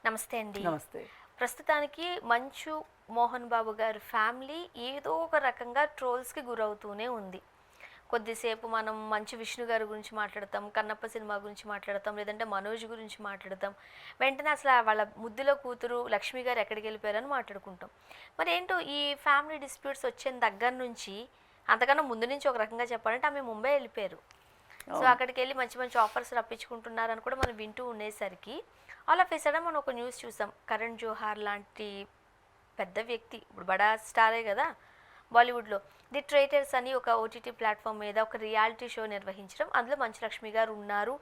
నమస్తే అండి. నమస్తే. ప్రస్తుతానికి మంచు మోహన్ బాబు గారి ఫ్యామిలీ ఏదో ఒక రకంగా ట్రోల్స్‌కి గురవుతూనే ఉంది. కొద్దిసేపు మనం మంచు విష్ణు గారి గురించి మాట్లాడతాం, కన్నప్ప సినిమా గురించి మాట్లాడతాం, లేదంటే మనోజ్ గురించి మాట్లాడతాం. వెంటనే అసలు వాళ్ళ ముద్దుల కూతురు లక్ష్మి గారు ఎక్కడికెళ్ళిపోయారని మాట్లాడుకుంటాం. మరేంటో ఈ ఫ్యామిలీ డిస్ప్యూట్స్ వచ్చిన దగ్గర నుంచి, అంతకన్నా ముందు నుంచి ఒక రకంగా చెప్పాలంటే ఆమె ముంబై వెళ్ళిపోయారు. సో అక్కడికెళ్ళి మంచి మంచి ఆఫర్స్ రప్పించుకుంటున్నారని కూడా మనం వింటూ ఉండేసరికి ఆల్ ఆఫ్ ఏ సడన్ మనం ఒక న్యూస్ చూసాం. కరణ్ జోహార్ లాంటి పెద్ద వ్యక్తి, ఇప్పుడు బడా స్టారే కదా బాలీవుడ్లో, ది ట్రైటర్స్ అని ఒక ఓటీటీ ప్లాట్ఫామ్ మీద ఒక రియాలిటీ షో నిర్వహించడం, అందులో మంచు లక్ష్మి గారు ఉన్నారు.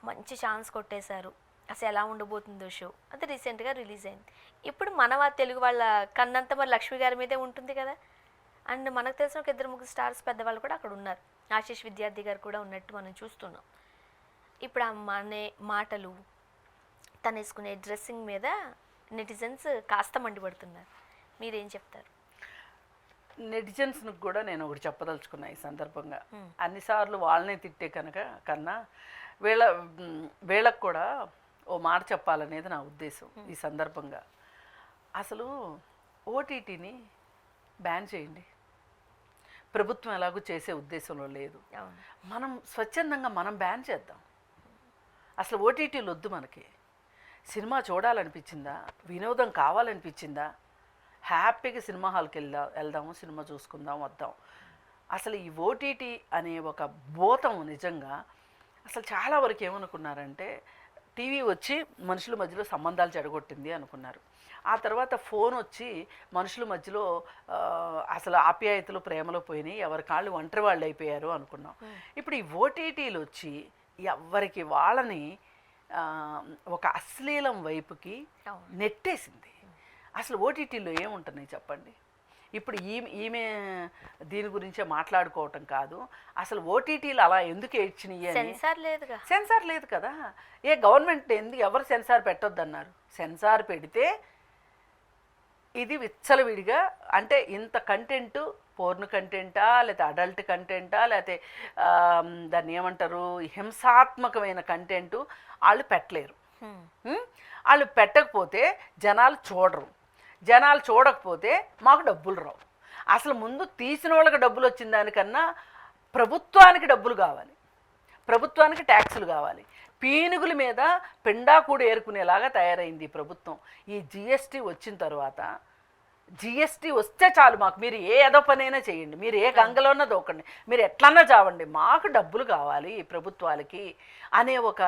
మంచి ఛాన్స్ కొట్టేశారు. అసలు ఎలా ఉండబోతుందో షో అది రీసెంట్గా రిలీజ్ అయింది. ఇప్పుడు మన తెలుగు వాళ్ళ కన్నంతా మరి లక్ష్మి గారి మీదే ఉంటుంది కదా. అండ్ మనకు తెలిసిన ఒక 2-3 స్టార్స్ పెద్దవాళ్ళు కూడా అక్కడ ఉన్నారు. ఆశీష్ విద్యార్థి గారు కూడా ఉన్నట్టు మనం చూస్తున్నాం. ఇప్పుడు ఆ మాటలు, తను వేసుకునే డ్రెస్సింగ్ మీద నెటిజన్స్ కాస్త మండిపడుతున్నారు. మీరేం చెప్తారు? నెటిజన్స్కి కూడా నేను ఒకటి చెప్పదలుచుకున్నా ఈ సందర్భంగా. అన్నిసార్లు వాళ్ళనే తిట్టే కన్నా వీళ్ళకు కూడా ఓ మాట చెప్పాలనేది నా ఉద్దేశం ఈ సందర్భంగా. అసలు ఓటీటీని బ్యాన్ చేయండి. ప్రభుత్వం ఎలాగూ చేసే ఉద్దేశంలో లేదు. మనం స్వచ్ఛందంగా మనం బ్యాన్ చేద్దాం. అసలు ఓటీటీలు వద్దు. మనకి సినిమా చూడాలనిపించిందా, వినోదం కావాలనిపించిందా, హ్యాపీగా సినిమా హాల్కి వెళ్దాము, సినిమా చూసుకుందాం, వద్దాం. అసలు ఈ ఓటీటీ అనే ఒక భూతం నిజంగా అసలు చాలా వరకు ఏమనుకున్నారంటే, టీవీ వచ్చి మనుషుల మధ్యలో సంబంధాలు చెడగొట్టింది అనుకున్నారు. ఆ తర్వాత ఫోన్ వచ్చి మనుషుల మధ్యలో అసలు ఆప్యాయతలు ప్రేమలో పోయినాయి, ఎవరి కాళ్ళు ఒంటరి వాళ్ళు అయిపోయారు అనుకున్నాం. ఇప్పుడు ఈ ఓటీటీలు వచ్చి ఎవరికి వాళ్ళని ఒక అశ్లీలం వైపుకి నెట్టేసింది. అసలు ఓటీటీలో ఏముంటున్నాయి చెప్పండి. ఇప్పుడు ఈమె దీని గురించే మాట్లాడుకోవటం కాదు, అసలు ఓటీటీలు అలా ఎందుకు ఏడ్చినాయి అని. సెన్సార్ లేదు కదా. గవర్నమెంట్ ఎందుకు ఎవరు సెన్సార్ పెట్టొద్దన్నారు? సెన్సార్ పెడితే ఇది విచ్చలవిడిగా, అంటే ఇంత కంటెంట్, పోర్న్ కంటెంటా, లేకపోతే అడల్ట్ కంటెంటా, లేకపోతే దాన్ని ఏమంటారు, హింసాత్మకమైన కంటెంటు వాళ్ళు పెట్టలేరు. వాళ్ళు పెట్టకపోతే జనాలు చూడరు. జనాలు చూడకపోతే మాకు డబ్బులు రావు. అసలు ముందు తీసిన వాళ్ళకి డబ్బులు వచ్చిన దానికన్నా ప్రభుత్వానికి డబ్బులు కావాలి, ప్రభుత్వానికి ట్యాక్సులు కావాలి. పీనుగుల మీద పెండా కూడా ఏరుకునేలాగా తయారైంది ఈ ప్రభుత్వం. ఈ జిఎస్టీ వచ్చిన తర్వాత, జిఎస్టీ వస్తే చాలు మాకు, మీరు ఏ ఏదో పనైనా చేయండి, మీరు ఏ గంగలోన్నా దూకండి, మీరు ఎట్లన్నా చావండి, మాకు డబ్బులు కావాలి ఈ ప్రభుత్వాలకి అనే ఒక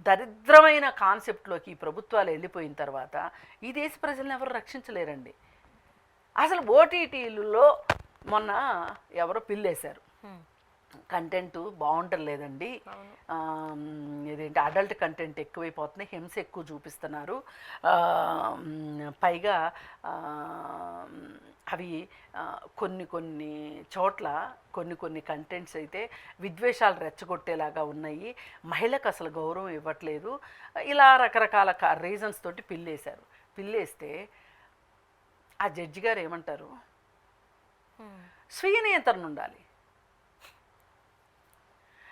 దరిద్రమైన కాన్సెప్ట్లోకి ఈ ప్రభుత్వాలు వెళ్ళిపోయిన తర్వాత ఈ దేశ ప్రజలను ఎవరు రక్షించలేరండి. అసలు ఓటీటీలలో మొన్న ఎవరో పిల్లేశారు, కంటెంట్ బాగుంటలేదండి, ఇదేంటి అడల్ట్ కంటెంట్ ఎక్కువైపోతున్నాయి, హింస ఎక్కువ చూపిస్తున్నారు, పైగా అవి కొన్ని చోట్ల కొన్ని కంటెంట్స్ అయితే విద్వేషాలు రెచ్చగొట్టేలాగా ఉన్నాయి, మహిళకు అసలు గౌరవం ఇవ్వట్లేదు, ఇలా రకరకాల రీజన్స్ తోటి పిల్లేశారు. పిల్లేస్తే ఆ జడ్జి గారు ఏమంటారు? స్వీయ నియంత్రణ ఉండాలి.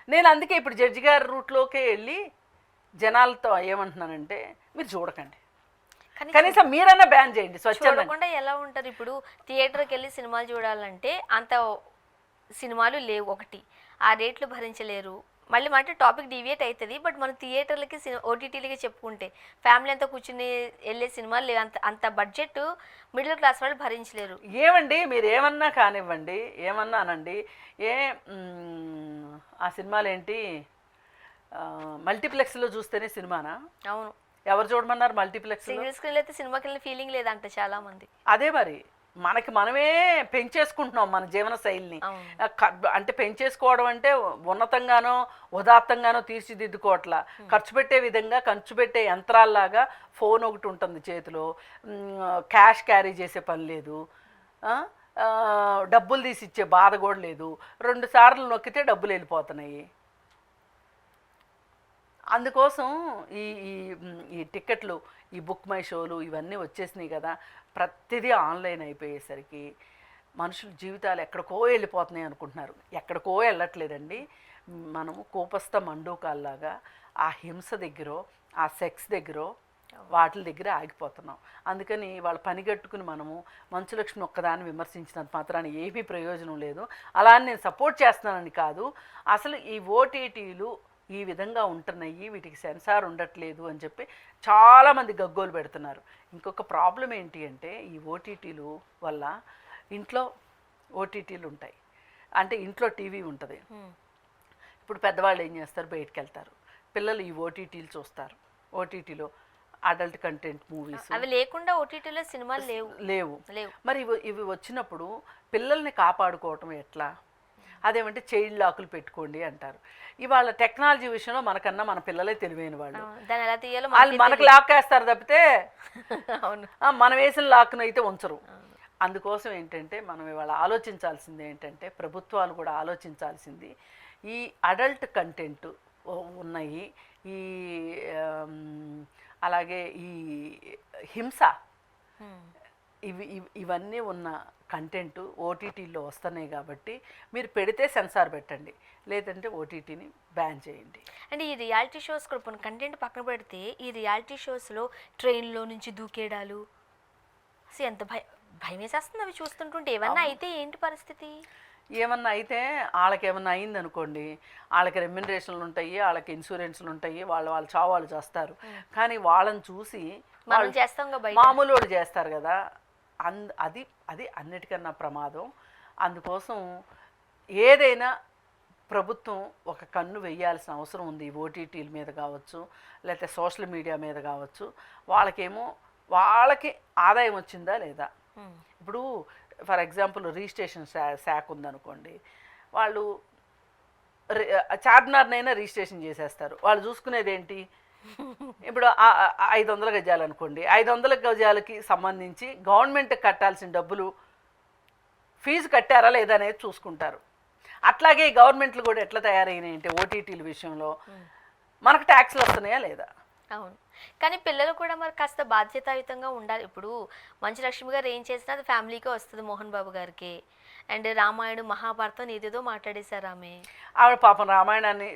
నేను అందుకే ఇప్పుడు జడ్జి గారి రూట్లోకే వెళ్ళి జనాలతో ఏమంటున్నానంటే, మీరు చూడకండి, కనీసం మీరన్నా బ్యాన్ చేయండి. స్వచ్ఛంగా ఎలా ఉంటారు? ఇప్పుడు థియేటర్కి వెళ్ళి సినిమాలు చూడాలంటే అంత సినిమాలు లేవు, ఒకటి ఆ రేట్లు భరించలేరు. మళ్ళీ అంటే టాపిక్ డివియేట్ అవుతుంది, బట్ మనం థియేటర్లకి ఓటీటీలకి చెప్పుకుంటే ఫ్యామిలీ అంతా కూర్చుని వెళ్ళే సినిమాలు లేవు. అంత బడ్జెట్ మిడిల్ క్లాస్ వాళ్ళు భరించలేరు. ఏమండి మీరు ఏమన్నా కానివ్వండి, ఏమన్నా అనండి, ఆ సినిమాలు ఏంటి మల్టీప్లెక్స్లో చూస్తేనే సినిమానా? అవును. ఎవరు చూడమన్నారు మల్టీప్లెక్స్? సింగిల్ స్క్రీన్ అయితే సినిమాకి వెళ్ళిన ఫీలింగ్ లేదంట చాలా మంది. అదే మరి మనమే పెంచేసుకుంటున్నాం మన జీవన శైలిని. అంటే పెంచేసుకోవడం అంటే ఉన్నతంగానో ఉదాత్తంగానో తీర్చిదిద్దుకోవట్లా, ఖర్చు పెట్టే విధంగా ఖర్చు పెట్టే యంత్రాల్లాగా ఫోన్ ఒకటి ఉంటుంది చేతిలో, క్యాష్ క్యారీ చేసే పని లేదు, డబ్బులు తీసి ఇచ్చే బాధ కూడా లేదు, 2 సార్లు నొక్కితే డబ్బులు వెళ్ళిపోతున్నాయి. అందుకోసం ఈ ఈ టికెట్లు, ఈ బుక్ మై షోలు ఇవన్నీ వచ్చేసినాయి కదా, ప్రతిదీ ఆన్లైన్ అయిపోయేసరికి మనుషుల జీవితాలు ఎక్కడికో వెళ్ళిపోతున్నాయి అనుకుంటున్నారు. ఎక్కడికో వెళ్ళట్లేదండి, మనము కోపస్థ మండూకాల్లాగా ఆ హింస దగ్గర, ఆ సెక్స్ దగ్గర, వాటి దగ్గర ఆగిపోతున్నాం. అందుకని వాళ్ళ పని కట్టుకుని మనము మంచులక్ష్మి ఒక్కదాన్ని విమర్శించినంత మాత్రాన్ని ఏమీ ప్రయోజనం లేదు. అలా అని నేను సపోర్ట్ చేస్తున్నానని కాదు, అసలు ఈ ఓటీటీలు ఈ విధంగా ఉంటున్నాయి, వీటికి సెన్సార్ ఉండట్లేదు అని చెప్పి చాలామంది గగ్గోలు పెడుతున్నారు. ఇంకొక ప్రాబ్లం ఏంటి అంటే ఈ ఓటీటీలు వల్ల ఇంట్లో ఓటీటీలు ఉంటాయి, అంటే ఇంట్లో టీవీ ఉంటుంది. ఇప్పుడు పెద్దవాళ్ళు ఏం చేస్తారు, బయటికి వెళ్తారు, పిల్లలు ఈ ఓటీటీలు చూస్తారు. ఓటీటీలో అడల్ట్ కంటెంట్ మూవీస్ అవి లేకుండా ఓటీటీలో సినిమాలు లేవు. మరి ఇవి వచ్చినప్పుడు పిల్లల్ని కాపాడుకోవటం ఎట్లా? అదేమంటే చైల్డ్ లాకులు పెట్టుకోండి అంటారు. ఇవాళ టెక్నాలజీ విషయంలో మనకన్నా మన పిల్లలే తెలివైన వాళ్ళు. వాళ్ళు మనకు లాక్ వేస్తారు తప్పితే మనం వేసిన లాక్ను అయితే ఉంచరు. అందుకోసం ఏంటంటే మనం ఇవాళ ఆలోచించాల్సింది ఏంటంటే, ప్రభుత్వాలు కూడా ఆలోచించాల్సింది ఈ అడల్ట్ కంటెంట్ ఉన్నాయి, ఈ అలాగే ఈ హింస, ఇవన్నీ ఉన్న కంటెంట్ ఓటీటీలో వస్తున్నాయి కాబట్టి మీరు పెడితే సెన్సార్ పెట్టండి, లేదంటే ఓటీటీని బ్యాన్ చేయండి. అంటే ఈ రియాలిటీ షోస్ కూడా కంటెంట్ పక్కన పెడితే, ఈ రియాలిటీ షోస్లో ట్రైన్లో నుంచి దూకేయడాలు అసలు ఎంత భయం వేసేస్తుంది అవి చూస్తుంటుంటే. ఏమన్నా అయితే ఏంటి పరిస్థితి? ఏమన్నా అయితే వాళ్ళకి ఏమన్నా అయింది అనుకోండి, వాళ్ళకి రెమ్యునరేషన్లు ఉంటాయి, వాళ్ళకి ఇన్సూరెన్స్లు ఉంటాయి, వాళ్ళు చావు వాళ్ళు చేస్తారు. కానీ వాళ్ళని చూసి మామూలు వాళ్ళు చేస్తారు కదా, అది అది అన్నిటికన్నా ప్రమాదం. అందుకోసం ఏదైనా ప్రభుత్వం ఒక కన్ను వెయ్యాల్సిన అవసరం ఉంది. ఓటీటీల మీద కావచ్చు, లేకపోతే సోషల్ మీడియా మీద కావచ్చు. వాళ్ళకి ఆదాయం వచ్చిందా లేదా? ఇప్పుడు ఫర్ ఎగ్జాంపుల్ రిజిస్ట్రేషన్ శాఖ ఉందనుకోండి, వాళ్ళు చార్మినార్నైనా రిజిస్ట్రేషన్ చేసేస్తారు. వాళ్ళు చూసుకునేది ఏంటి? ఇప్పుడు 500 గజాలు అనుకోండి, 500 గజాలకి సంబంధించి గవర్నమెంట్ కట్టాల్సిన డబ్బులు ఫీజు కట్టారా లేదా అనేది చూసుకుంటారు. అట్లాగే గవర్నమెంట్లు కూడా ఎట్లా తయారైనాయి అంటే ఓటీటీల విషయంలో మనకు ట్యాక్స్లు వస్తున్నాయా లేదా? అవును. కానీ పిల్లలు కూడా మరి కాస్త బాధ్యతాయుతంగా ఉండాలి. ఇప్పుడు మంచులక్ష్మి గారు ఏం చేసినా అది ఫ్యామిలీకే వస్తుంది, మోహన్ బాబు గారికి. అండ్ రామాయణం మహాభారతం ఏదేదో మాట్లాడేశారు ఆవిడ పాపం రామాయణాన్ని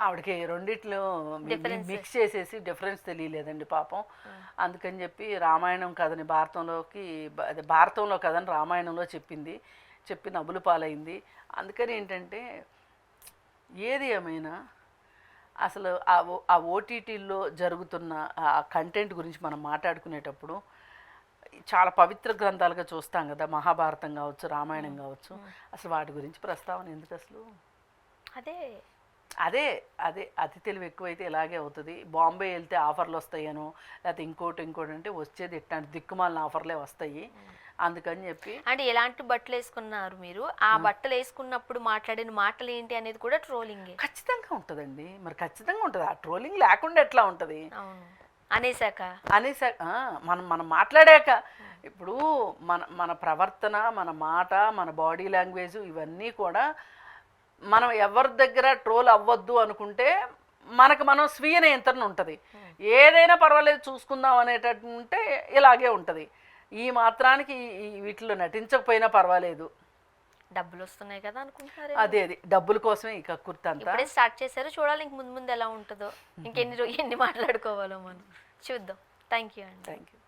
ఆవిడకి రెండిట్లో మిక్స్ చేసేసి డిఫరెన్స్ తెలియలేదండి పాపం. అందుకని చెప్పి రామాయణం కథని భారతంలో కథని రామాయణంలో చెప్పి నవ్వులు పాలైంది. అందుకని ఏంటంటే ఏది ఏమైనా అసలు ఆ ఓటీటీల్లో జరుగుతున్న ఆ కంటెంట్ గురించి మనం మాట్లాడుకునేటప్పుడు చాలా పవిత్ర గ్రంథాలుగా చూస్తాం కదా, మహాభారతం కావచ్చు, రామాయణం కావచ్చు. అసలు వాటి గురించి ప్రస్తావన ఎందుకు అసలు? అదే అతి తెలివి ఎక్కువైతే ఇలాగే అవుతుంది. బాంబే వెళ్తే ఆఫర్లు వస్తాయనో, లేకపోతే ఇంకోటి అంటే వచ్చేది ఇట్లాంటి దిక్కుమాలిన ఆఫర్లే వస్తాయి. అందుకని చెప్పి అంటే ఎలాంటి బట్టలు వేసుకున్నారు మీరు, ఆ బట్టలు వేసుకున్నప్పుడు మాట్లాడిన మాటలు ఏంటి అనేది కూడా ట్రోలింగ్ ఖచ్చితంగా ఉంటుందండి. మరి ఖచ్చితంగా ఉంటుంది. ఆ ట్రోలింగ్ లేకుండా ఎట్లా ఉంటుంది? అనేసాక మనం మాట్లాడాక ఇప్పుడు మన ప్రవర్తన, మన మాట, మన బాడీ లాంగ్వేజ్ ఇవన్నీ కూడా మనం ఎవరి దగ్గర ట్రోల్ అవ్వద్దు అనుకుంటే మనం స్వీయ నియంత్రణ ఉంటుంది. ఏదైనా పర్వాలేదు చూసుకుందాం అనేటట్టు ఉంటే ఇలాగే ఉంటుంది. ఈ మాత్రానికి వీటిలో నటించకపోయినా పర్వాలేదు, డబ్బులు వస్తున్నాయి కదా అనుకుంటున్నారు. అదే డబ్బుల కోసమే ఇక కుర్తంతా స్టార్ట్ చేశారు. చూడాలి ఇంక ముందు ఎలా ఉంటుందో, ఇంకెన్ని మాట్లాడుకోవాలో మనం చూద్దాం. థ్యాంక్ యూ అండి. Thank you.